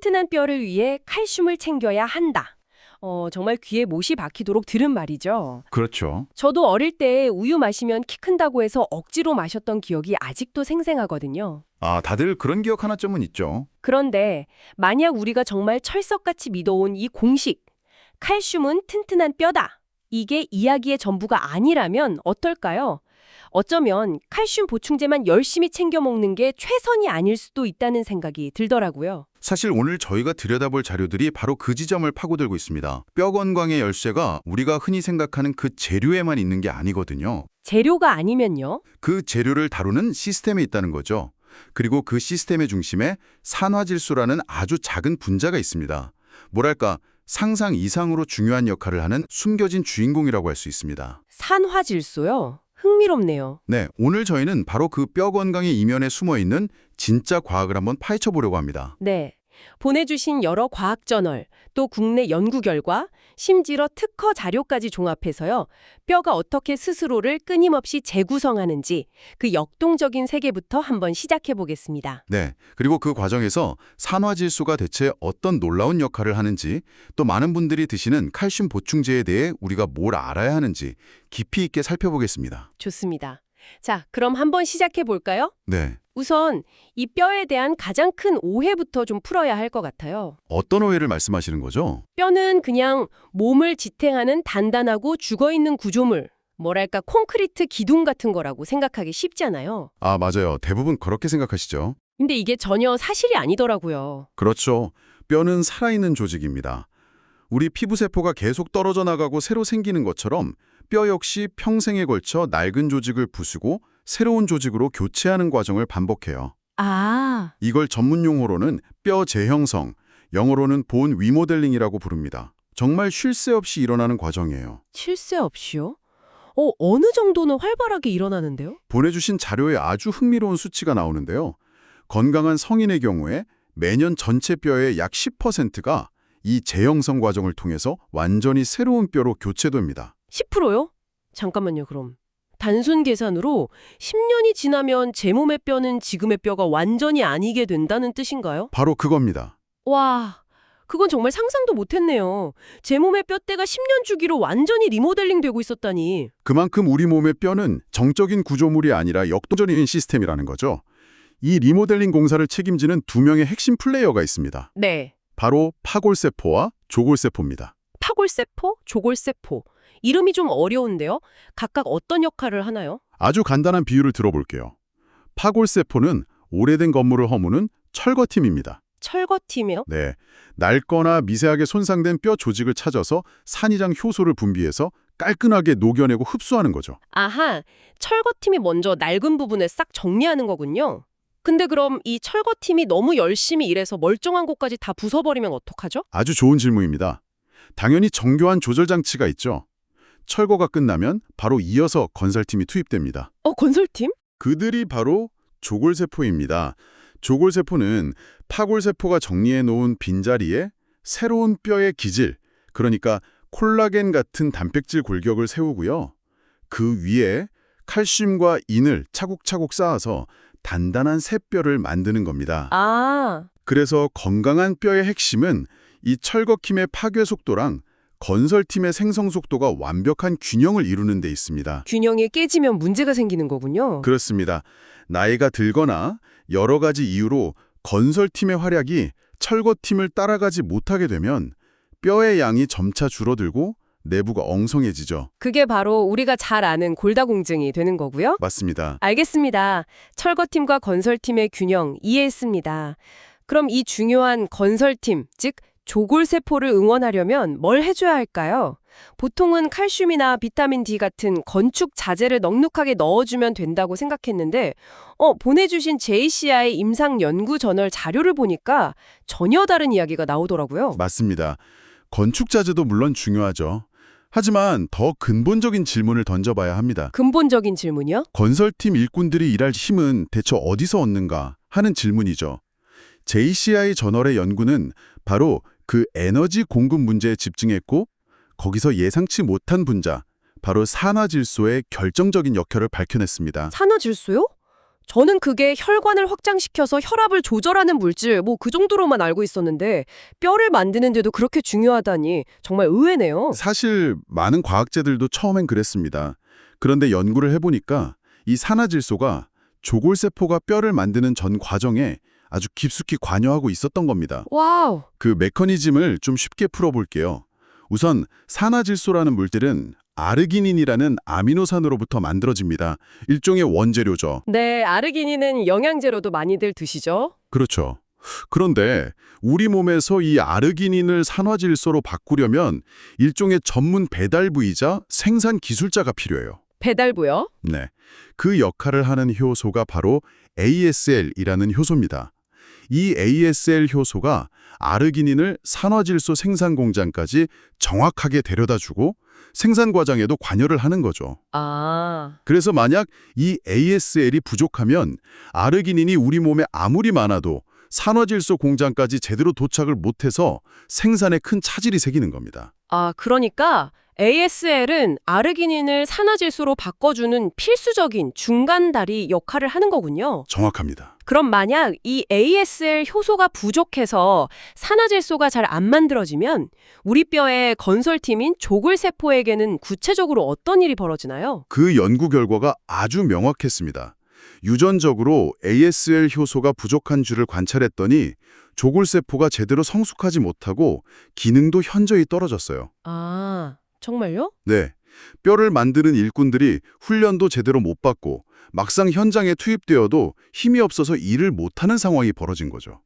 튼튼한 뼈를 위해 칼슘을 챙겨야 한다. 정말 귀에 못이 박히도록 들은 말이죠. 그렇죠. 저도 어릴 때 우유 마시면 키 큰다고 해서 억지로 마셨던 기억이 아직도 생생하거든요. 아, 다들 그런 기억 하나쯤은 있죠. 그런데 만약 우리가 정말 철석같이 믿어온 이 공식, 칼슘은 튼튼한 뼈다. 이게 이야기의 전부가 아니라면 어떨까요? 어쩌면 칼슘 보충제만 열심히 챙겨 먹는 게 최선이 아닐 수도 있다는 생각이 들더라고요. 사실 오늘 저희가 들여다볼 자료들이 바로 그 지점을 파고들고 있습니다. 뼈 건강의 열쇠가 우리가 흔히 생각하는 그 재료에만 있는 게 아니거든요. 재료가 아니면요? 그 재료를 다루는 시스템에 있다는 거죠. 그리고 그 시스템의 중심에 산화질소라는 아주 작은 분자가 있습니다. 뭐랄까, 상상 이상으로 중요한 역할을 하는 숨겨진 주인공이라고 할 수 있습니다. 산화질소요? 흥미롭네요. 네, 오늘 저희는 바로 그 뼈 건강의 이면에 숨어있는 진짜 과학을 한번 파헤쳐 보려고 합니다. 네. 보내주신 여러 과학 저널, 또 국내 연구 결과, 심지어 특허 자료까지 종합해서요. 뼈가 어떻게 스스로를 끊임없이 재구성하는지 그 역동적인 세계부터 한번 시작해 보겠습니다. 네, 그리고 그 과정에서 산화질소가 대체 어떤 놀라운 역할을 하는지, 또 많은 분들이 드시는 칼슘 보충제에 대해 우리가 뭘 알아야 하는지 깊이 있게 살펴보겠습니다. 좋습니다. 자, 그럼 한번 시작해 볼까요? 네, 우선 이 뼈에 대한 가장 큰 오해부터 좀 풀어야 할 것 같아요. 어떤 오해를 말씀하시는 거죠? 뼈는 그냥 몸을 지탱하는 단단하고 죽어있는 구조물, 뭐랄까 콘크리트 기둥 같은 거라고 생각하기 쉽잖아요. 아, 맞아요. 대부분 그렇게 생각하시죠. 근데 이게 전혀 사실이 아니더라고요. 그렇죠. 뼈는 살아있는 조직입니다. 우리 피부세포가 계속 떨어져 나가고 새로 생기는 것처럼 뼈 역시 평생에 걸쳐 낡은 조직을 부수고 새로운 조직으로 교체하는 과정을 반복해요. 아, 이걸 전문 용어로는 뼈 재형성, 영어로는 본 리모델링이라고 부릅니다. 정말 쉴 새 없이 일어나는 과정이에요. 쉴 새 없이요? 어느 정도는 활발하게 일어나는데요? 보내주신 자료에 아주 흥미로운 수치가 나오는데요. 건강한 성인의 경우에 매년 전체 뼈의 약 10%가 이 재형성 과정을 통해서 완전히 새로운 뼈로 교체됩니다. 10%요? 잠깐만요, 그럼. 단순 계산으로 10년이 지나면 제 몸의 뼈는 지금의 뼈가 완전히 아니게 된다는 뜻인가요? 바로 그겁니다. 와, 그건 정말 상상도 못했네요. 제 몸의 뼈대가 10년 주기로 완전히 리모델링 되고 있었다니. 그만큼 우리 몸의 뼈는 정적인 구조물이 아니라 역동적인 시스템이라는 거죠. 이 리모델링 공사를 책임지는 두 명의 핵심 플레이어가 있습니다. 네. 바로 파골세포와 조골세포입니다. 파골세포, 조골세포. 이름이 좀 어려운데요. 각각 어떤 역할을 하나요? 아주 간단한 비유를 들어볼게요. 파골세포는 오래된 건물을 허무는 철거팀입니다. 철거팀이요? 네, 낡거나 미세하게 손상된 뼈 조직을 찾아서 산이장 효소를 분비해서 깔끔하게 녹여내고 흡수하는 거죠. 아하, 철거팀이 먼저 낡은 부분을 싹 정리하는 거군요. 근데 그럼 이 철거팀이 너무 열심히 일해서 멀쩡한 곳까지 다 부숴버리면 어떡하죠? 아주 좋은 질문입니다. 당연히 정교한 조절 장치가 있죠. 철거가 끝나면 바로 이어서 건설팀이 투입됩니다. 건설팀? 그들이 바로 조골세포입니다. 조골세포는 파골세포가 정리해놓은 빈자리에 새로운 뼈의 기질, 그러니까 콜라겐 같은 단백질 골격을 세우고요. 그 위에 칼슘과 인을 차곡차곡 쌓아서 단단한 새 뼈를 만드는 겁니다. 아, 그래서 건강한 뼈의 핵심은 이 철거팀의 파괴 속도랑 건설팀의 생성 속도가 완벽한 균형을 이루는 데 있습니다. 균형이 깨지면 문제가 생기는 거군요. 그렇습니다. 나이가 들거나 여러 가지 이유로 건설팀의 활약이 철거팀을 따라가지 못하게 되면 뼈의 양이 점차 줄어들고 내부가 엉성해지죠. 그게 바로 우리가 잘 아는 골다공증이 되는 거고요. 맞습니다. 알겠습니다. 철거팀과 건설팀의 균형 이해했습니다. 그럼 이 중요한 건설팀, 즉 조골세포를 응원하려면 뭘 해줘야 할까요? 보통은 칼슘이나 비타민 D 같은 건축 자재를 넉넉하게 넣어주면 된다고 생각했는데 보내주신 JCI 임상 연구 저널 자료를 보니까 전혀 다른 이야기가 나오더라고요. 맞습니다. 건축 자재도 물론 중요하죠. 하지만 더 근본적인 질문을 던져봐야 합니다. 근본적인 질문이요? 건설팀 일꾼들이 일할 힘은 대체 어디서 얻는가 하는 질문이죠. JCI 저널의 연구는 바로 그 에너지 공급 문제에 집중했고 거기서 예상치 못한 분자, 바로 산화질소의 결정적인 역할을 밝혀냈습니다. 산화질소요? 저는 그게 혈관을 확장시켜서 혈압을 조절하는 물질, 그 정도로만 알고 있었는데 뼈를 만드는데도 그렇게 중요하다니 정말 의외네요. 사실 많은 과학자들도 처음엔 그랬습니다. 그런데 연구를 해보니까 이 산화질소가 조골세포가 뼈를 만드는 전 과정에 아주 깊숙이 관여하고 있었던 겁니다. 와우. 그 메커니즘을 좀 쉽게 풀어볼게요. 우선 산화질소라는 물질은 아르기닌이라는 아미노산으로부터 만들어집니다. 일종의 원재료죠. 네, 아르기닌은 영양제로도 많이들 드시죠? 그렇죠. 그런데 우리 몸에서 이 아르기닌을 산화질소로 바꾸려면 일종의 전문 배달부이자 생산 기술자가 필요해요. 배달부요? 네. 그 역할을 하는 효소가 바로 ASL이라는 효소입니다. 이 ASL 효소가 아르기닌을 산화질소 생산 공장까지 정확하게 데려다주고 생산 과정에도 관여를 하는 거죠. 아, 그래서 만약 이 ASL이 부족하면 아르기닌이 우리 몸에 아무리 많아도 산화질소 공장까지 제대로 도착을 못해서 생산에 큰 차질이 생기는 겁니다. 그러니까 ASL은 아르기닌을 산화질소로 바꿔주는 필수적인 중간다리 역할을 하는 거군요. 정확합니다. 그럼 만약 이 ASL 효소가 부족해서 산화질소가 잘 안 만들어지면 우리 뼈의 건설팀인 조골세포에게는 구체적으로 어떤 일이 벌어지나요? 그 연구 결과가 아주 명확했습니다. 유전적으로 ASL 효소가 부족한 줄을 관찰했더니 조골세포가 제대로 성숙하지 못하고 기능도 현저히 떨어졌어요. 아, 정말요? 네, 뼈를 만드는 일꾼들이 훈련도 제대로 못 받고 막상 현장에 투입되어도 힘이 없어서 일을 못하는 상황이 벌어진 거죠.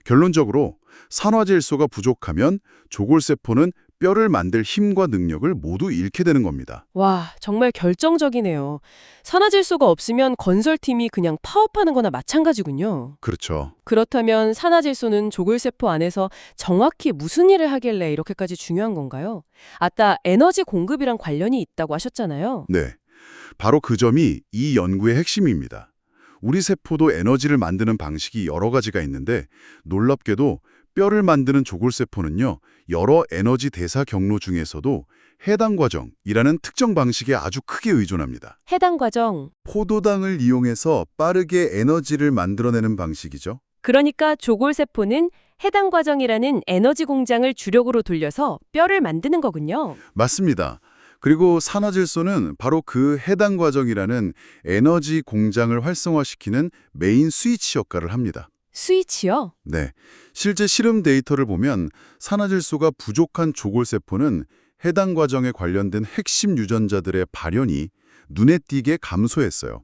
결론적으로 산화질소가 부족하면 조골세포는 뼈를 만들 힘과 능력을 모두 잃게 되는 겁니다. 와, 정말 결정적이네요. 산화질소가 없으면 건설팀이 그냥 파업하는 거나 마찬가지군요. 그렇죠. 그렇다면 산화질소는 조골세포 안에서 정확히 무슨 일을 하길래 이렇게까지 중요한 건가요? 아까 에너지 공급이랑 관련이 있다고 하셨잖아요. 네, 바로 그 점이 이 연구의 핵심입니다. 우리 세포도 에너지를 만드는 방식이 여러 가지가 있는데 놀랍게도 뼈를 만드는 조골세포는요, 여러 에너지 대사 경로 중에서도 해당 과정이라는 특정 방식에 아주 크게 의존합니다. 해당 과정. 포도당을 이용해서 빠르게 에너지를 만들어내는 방식이죠. 그러니까 조골세포는 해당 과정이라는 에너지 공장을 주력으로 돌려서 뼈를 만드는 거군요. 맞습니다. 그리고 산화질소는 바로 그 해당 과정이라는 에너지 공장을 활성화시키는 메인 스위치 역할을 합니다. 스위치요? 네, 실제 실험 데이터를 보면 산화질소가 부족한 조골세포는 해당 과정에 관련된 핵심 유전자들의 발현이 눈에 띄게 감소했어요.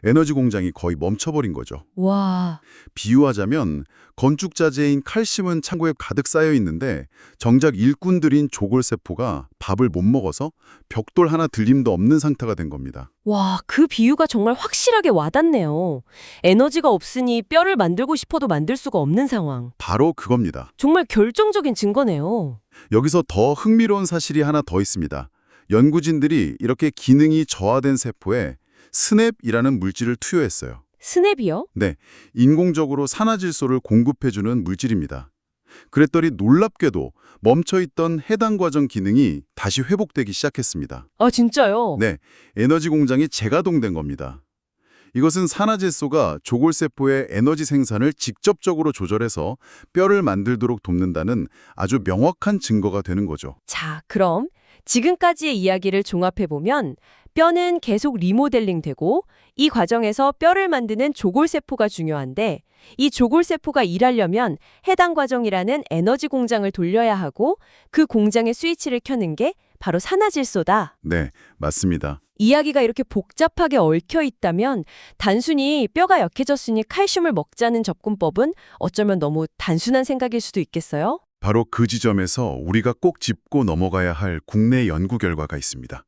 에너지 공장이 거의 멈춰버린 거죠. 와, 비유하자면 건축자재인 칼슘은 창고에 가득 쌓여 있는데 정작 일꾼들인 조골세포가 밥을 못 먹어서 벽돌 하나 들림도 없는 상태가 된 겁니다. 와, 그 비유가 정말 확실하게 와닿네요. 에너지가 없으니 뼈를 만들고 싶어도 만들 수가 없는 상황. 바로 그겁니다. 정말 결정적인 증거네요. 여기서 더 흥미로운 사실이 하나 더 있습니다. 연구진들이 이렇게 기능이 저하된 세포에 스냅이라는 물질을 투여했어요. 스냅이요? 네, 인공적으로 산화질소를 공급해주는 물질입니다. 그랬더니 놀랍게도 멈춰있던 해당 과정 기능이 다시 회복되기 시작했습니다. 아, 진짜요? 네, 에너지 공장이 재가동된 겁니다. 이것은 산화질소가 조골세포의 에너지 생산을 직접적으로 조절해서 뼈를 만들도록 돕는다는 아주 명확한 증거가 되는 거죠. 자, 그럼 지금까지의 이야기를 종합해보면 뼈는 계속 리모델링 되고 이 과정에서 뼈를 만드는 조골세포가 중요한데 이 조골세포가 일하려면 해당 과정이라는 에너지 공장을 돌려야 하고 그 공장의 스위치를 켜는 게 바로 산화질소다. 네, 맞습니다. 이야기가 이렇게 복잡하게 얽혀 있다면 단순히 뼈가 약해졌으니 칼슘을 먹자는 접근법은 어쩌면 너무 단순한 생각일 수도 있겠어요? 바로 그 지점에서 우리가 꼭 짚고 넘어가야 할 국내 연구 결과가 있습니다.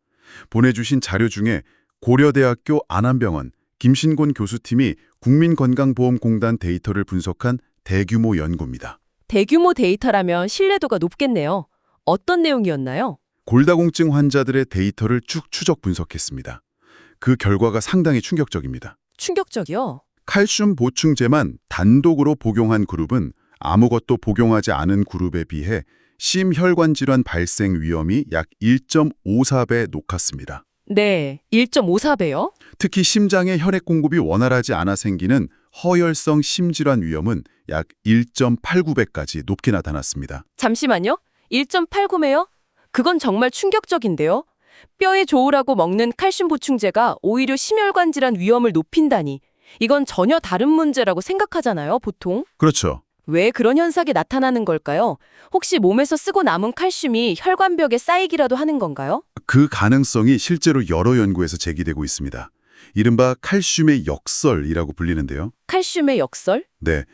보내주신 자료 중에 고려대학교 안암병원 김신곤 교수팀이 국민건강보험공단 데이터를 분석한 대규모 연구입니다. 대규모 데이터라면 신뢰도가 높겠네요. 어떤 내용이었나요? 골다공증 환자들의 데이터를 쭉 추적 분석했습니다. 그 결과가 상당히 충격적입니다. 충격적이요. 칼슘 보충제만 단독으로 복용한 그룹은 아무것도 복용하지 않은 그룹에 비해 심혈관 질환 발생 위험이 약 1.54배 높았습니다. 네, 1.54배요? 특히 심장의 혈액 공급이 원활하지 않아 생기는 허혈성 심질환 위험은 약 1.89배까지 높게 나타났습니다. 잠시만요. 1.89매요? 그건 정말 충격적인데요. 뼈에 좋으라고 먹는 칼슘 보충제가 오히려 심혈관 질환 위험을 높인다니. 이건 전혀 다른 문제라고 생각하잖아요, 보통. 그렇죠. 왜 그런 현상이 나타나는 걸까요? 혹시 몸에서 쓰고 남은 칼슘이 혈관벽에 쌓이기라도 하는 건가요? 그 가능성이 실제로 여러 연구에서 제기되고 있습니다. 이른바 칼슘의 역설이라고 불리는데요. 칼슘의 역설? 네,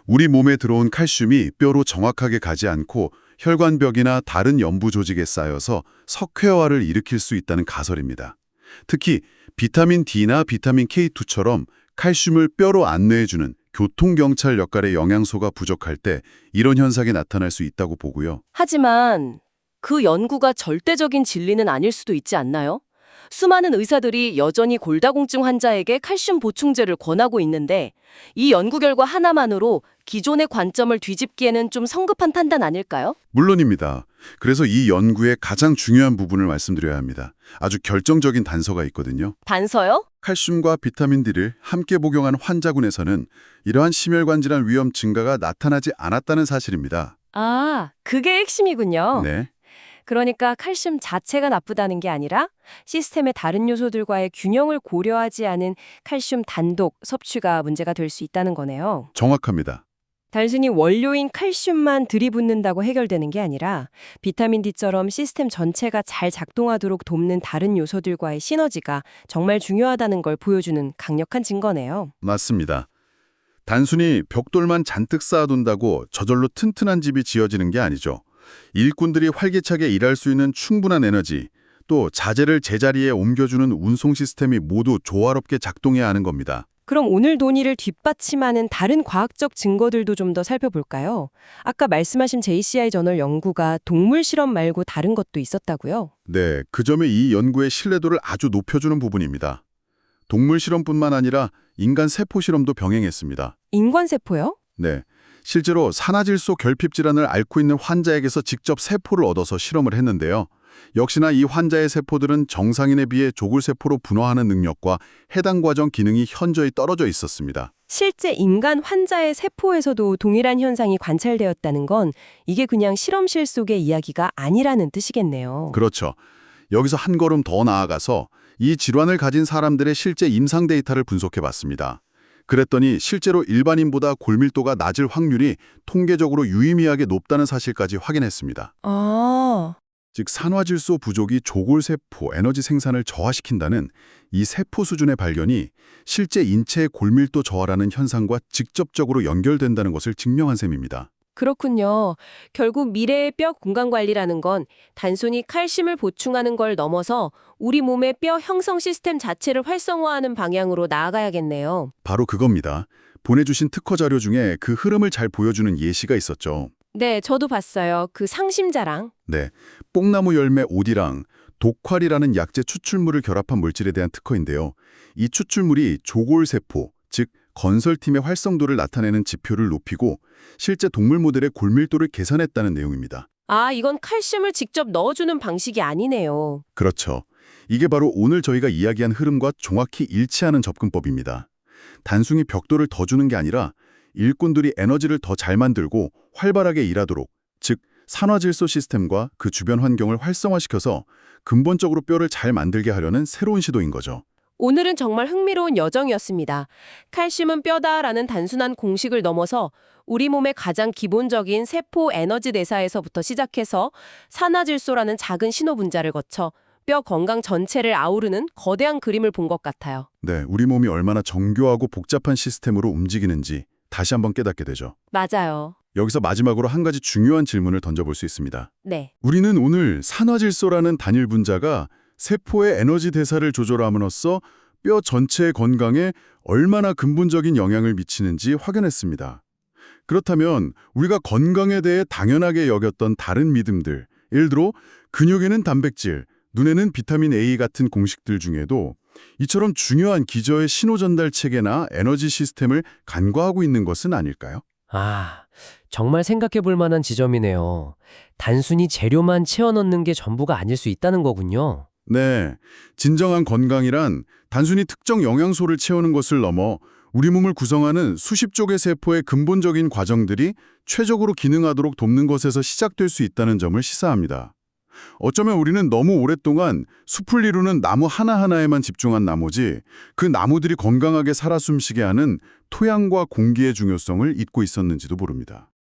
우리 몸에 들어온 칼슘이 뼈로 정확하게 가지 않고 혈관벽이나 다른 연부 조직에 쌓여서 석회화를 일으킬 수 있다는 가설입니다. 특히 비타민 D나 비타민 K2처럼 칼슘을 뼈로 안내해주는 교통경찰 역할의 영양소가 부족할 때 이런 현상이 나타날 수 있다고 보고요. 하지만 그 연구가 절대적인 진리는 아닐 수도 있지 않나요? 수많은 의사들이 여전히 골다공증 환자에게 칼슘 보충제를 권하고 있는데 이 연구 결과 하나만으로 기존의 관점을 뒤집기에는 좀 성급한 판단 아닐까요? 물론입니다. 그래서 이 연구의 가장 중요한 부분을 말씀드려야 합니다. 아주 결정적인 단서가 있거든요. 단서요? 칼슘과 비타민 D를 함께 복용한 환자군에서는 이러한 심혈관 질환 위험 증가가 나타나지 않았다는 사실입니다. 아, 그게 핵심이군요. 네, 그러니까 칼슘 자체가 나쁘다는 게 아니라 시스템의 다른 요소들과의 균형을 고려하지 않은 칼슘 단독 섭취가 문제가 될 수 있다는 거네요. 정확합니다. 단순히 원료인 칼슘만 들이붓는다고 해결되는 게 아니라 비타민 D처럼 시스템 전체가 잘 작동하도록 돕는 다른 요소들과의 시너지가 정말 중요하다는 걸 보여주는 강력한 증거네요. 맞습니다. 단순히 벽돌만 잔뜩 쌓아둔다고 저절로 튼튼한 집이 지어지는 게 아니죠. 일꾼들이 활기차게 일할 수 있는 충분한 에너지, 또 자재를 제자리에 옮겨주는 운송 시스템이 모두 조화롭게 작동해야 하는 겁니다. 그럼 오늘 논의를 뒷받침하는 다른 과학적 증거들도 좀 더 살펴볼까요? 아까 말씀하신 JCI 저널 연구가 동물 실험 말고 다른 것도 있었다고요? 네, 그 점이 이 연구의 신뢰도를 아주 높여주는 부분입니다. 동물 실험뿐만 아니라 인간 세포 실험도 병행했습니다. 인관세포요? 네, 실제로 산화질소 결핍 질환을 앓고 있는 환자에게서 직접 세포를 얻어서 실험을 했는데요. 역시나 이 환자의 세포들은 정상인에 비해 조골세포로 분화하는 능력과 해당 과정 기능이 현저히 떨어져 있었습니다. 실제 인간 환자의 세포에서도 동일한 현상이 관찰되었다는 건 이게 그냥 실험실 속의 이야기가 아니라는 뜻이겠네요. 그렇죠. 여기서 한 걸음 더 나아가서 이 질환을 가진 사람들의 실제 임상 데이터를 분석해 봤습니다. 그랬더니 실제로 일반인보다 골밀도가 낮을 확률이 통계적으로 유의미하게 높다는 사실까지 확인했습니다. 아, 즉 산화질소 부족이 조골세포 에너지 생산을 저하시킨다는 이 세포 수준의 발견이 실제 인체의 골밀도 저하라는 현상과 직접적으로 연결된다는 것을 증명한 셈입니다. 그렇군요. 결국 미래의 뼈 건강 관리라는 건 단순히 칼슘을 보충하는 걸 넘어서 우리 몸의 뼈 형성 시스템 자체를 활성화하는 방향으로 나아가야겠네요. 바로 그겁니다. 보내주신 특허 자료 중에 그 흐름을 잘 보여주는 예시가 있었죠. 네, 저도 봤어요. 그 상심자랑. 네, 뽕나무 열매 오디랑 독활이라는 약재 추출물을 결합한 물질에 대한 특허인데요. 이 추출물이 조골세포, 즉 건설팀의 활성도를 나타내는 지표를 높이고 실제 동물 모델의 골밀도를 계산했다는 내용입니다. 아, 이건 칼슘을 직접 넣어주는 방식이 아니네요. 그렇죠. 이게 바로 오늘 저희가 이야기한 흐름과 정확히 일치하는 접근법입니다. 단순히 벽돌을 더 주는 게 아니라 일꾼들이 에너지를 더 잘 만들고 활발하게 일하도록, 즉 산화질소 시스템과 그 주변 환경을 활성화시켜서 근본적으로 뼈를 잘 만들게 하려는 새로운 시도인 거죠. 오늘은 정말 흥미로운 여정이었습니다. 칼슘은 뼈다라는 단순한 공식을 넘어서 우리 몸의 가장 기본적인 세포 에너지 대사에서부터 시작해서 산화질소라는 작은 신호 분자를 거쳐 뼈 건강 전체를 아우르는 거대한 그림을 본 것 같아요. 네, 우리 몸이 얼마나 정교하고 복잡한 시스템으로 움직이는지 다시 한번 깨닫게 되죠. 맞아요. 여기서 마지막으로 한 가지 중요한 질문을 던져볼 수 있습니다. 네. 우리는 오늘 산화질소라는 단일 분자가 세포의 에너지 대사를 조절함으로써 뼈 전체의 건강에 얼마나 근본적인 영향을 미치는지 확인했습니다. 그렇다면 우리가 건강에 대해 당연하게 여겼던 다른 믿음들, 예를 들어 근육에는 단백질, 눈에는 비타민 A 같은 공식들 중에도 이처럼 중요한 기저의 신호 전달 체계나 에너지 시스템을 간과하고 있는 것은 아닐까요? 아, 정말 생각해 볼 만한 지점이네요. 단순히 재료만 채워 넣는 게 전부가 아닐 수 있다는 거군요. 네, 진정한 건강이란 단순히 특정 영양소를 채우는 것을 넘어 우리 몸을 구성하는 수십 쪽의 세포의 근본적인 과정들이 최적으로 기능하도록 돕는 것에서 시작될 수 있다는 점을 시사합니다. 어쩌면 우리는 너무 오랫동안 숲을 이루는 나무 하나하나에만 집중한 나머지 그 나무들이 건강하게 살아 숨쉬게 하는 토양과 공기의 중요성을 잊고 있었는지도 모릅니다.